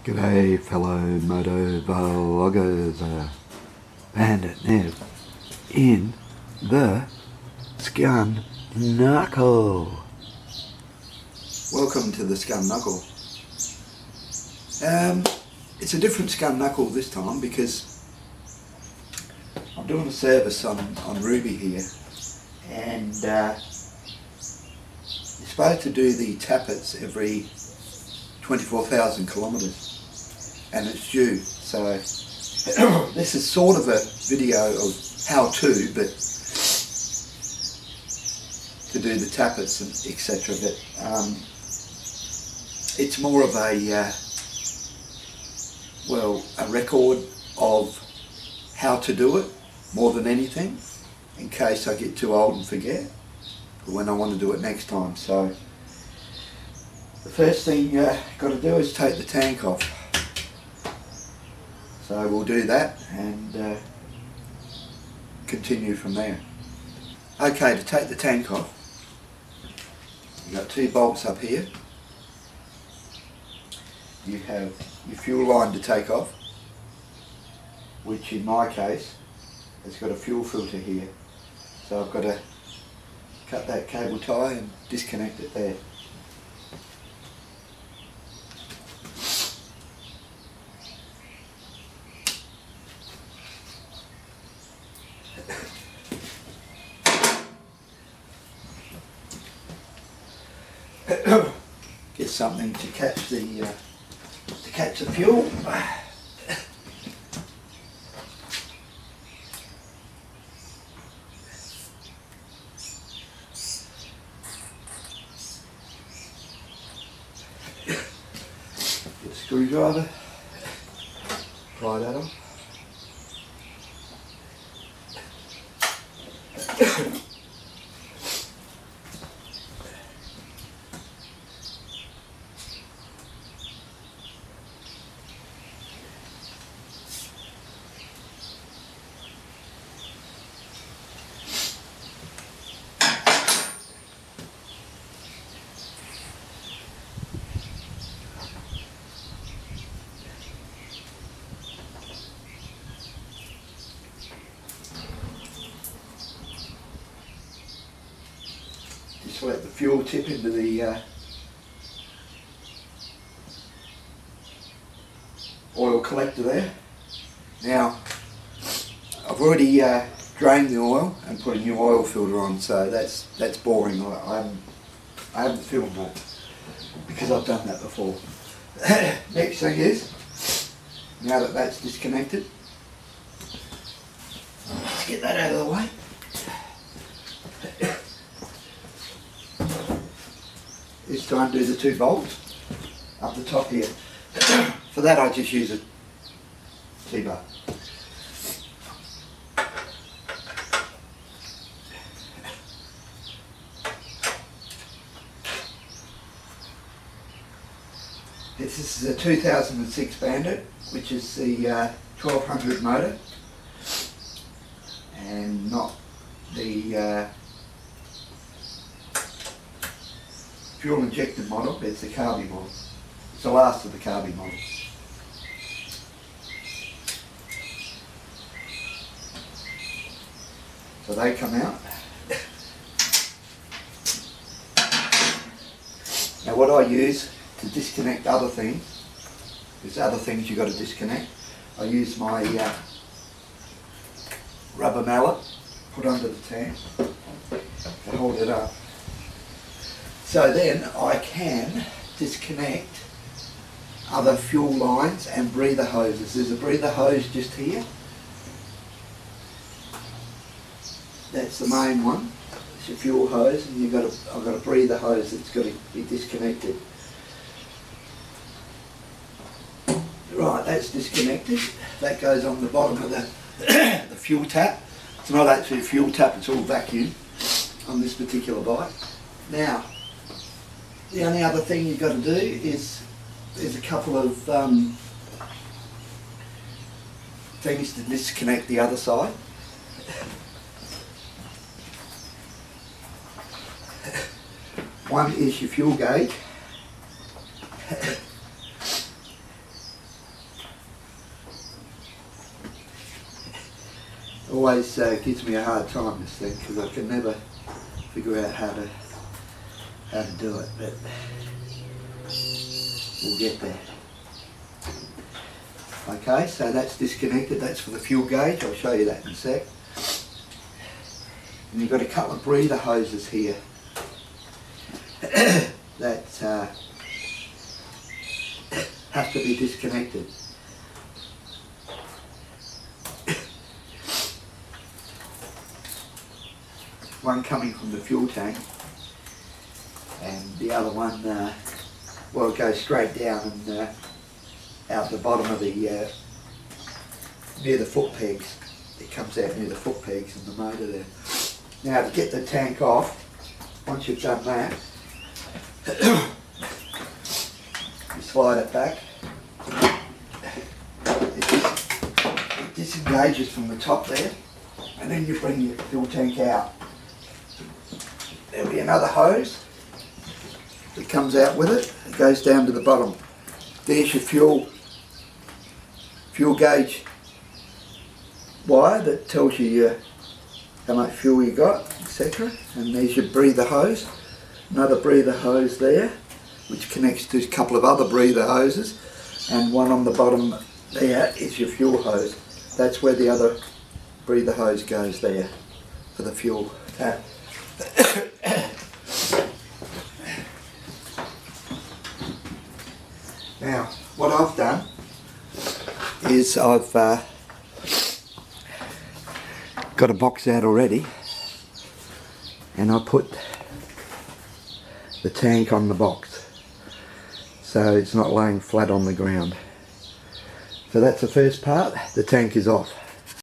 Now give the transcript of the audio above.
G'day fellow moto vloggers, Bandit Nev in the Scun Knuckle. Welcome to the Scun Knuckle. It's a different Scun Knuckle this time because I'm doing a service on Ruby here, and you're supposed to do the tappets every 24,000 kilometres, and it's due. So this is sort of a video of how to, but to do the tappets and etc. But it's more of a a record of how to do it more than anything, in case I get too old and forget when I want to do it next time. So the first thing you've got to do is take the tank off. So we'll do that and continue from there. Okay, to take the tank off, you've got two bolts up here. You have your fuel line to take off, which in my case has got a fuel filter here. So I've got to cut that cable tie and disconnect it there. Get something to catch the fuel. Get a screwdriver. Pry that off. Just let the fuel tip into the oil collector there. Now, I've already drained the oil and put a new oil filter on, so that's boring. I haven't filmed that because I've done that before. Next thing is, now that that's disconnected, let's get that out of the way. It's time to do the two bolts up the top here. For that I just use a T-bar. This is a 2006 Bandit, which is the 1200 motor, and not the fuel injected model. It's the carby model. It's the last of the carby models. So they come out. Now what I use to disconnect other things, there's other things you've got to disconnect. I use my rubber mallet, put under the tank to hold it up. So then I can disconnect other fuel lines and breather hoses. There's a breather hose just here. That's the main one. It's your fuel hose, and I've got a breather hose that's got to be disconnected. Right, that's disconnected. That goes on the bottom of the the fuel tap. It's not actually a fuel tap, it's all vacuum on this particular bike. Now, the only other thing you've got to do is there's a couple of things to disconnect the other side. One is your fuel gauge, always gives me a hard time, this thing, because I can never figure out how to do it, but we'll get there. Okay, so that's disconnected, that's for the fuel gauge, I'll show you that in a sec. And you've got a couple of breather hoses here that have to be disconnected. One coming from the fuel tank and the other one, well, it goes straight down and out the bottom of the, near the foot pegs. It comes out near the foot pegs and the motor there. Now to get the tank off, once you've done that, you slide it back. It disengages from the top there, and then you bring your fuel tank out. There'll be another hose that comes out with it. It goes down to the bottom. There's your fuel gauge wire that tells you how much fuel you got, etc. And there's your breather hose. Another breather hose there, which connects to a couple of other breather hoses. And one on the bottom there is your fuel hose. That's where the other breather hose goes there for the fuel tap. Now, what I've done is I've got a box out already, and I put the tank on the box so it's not laying flat on the ground. So that's the first part. The tank is off.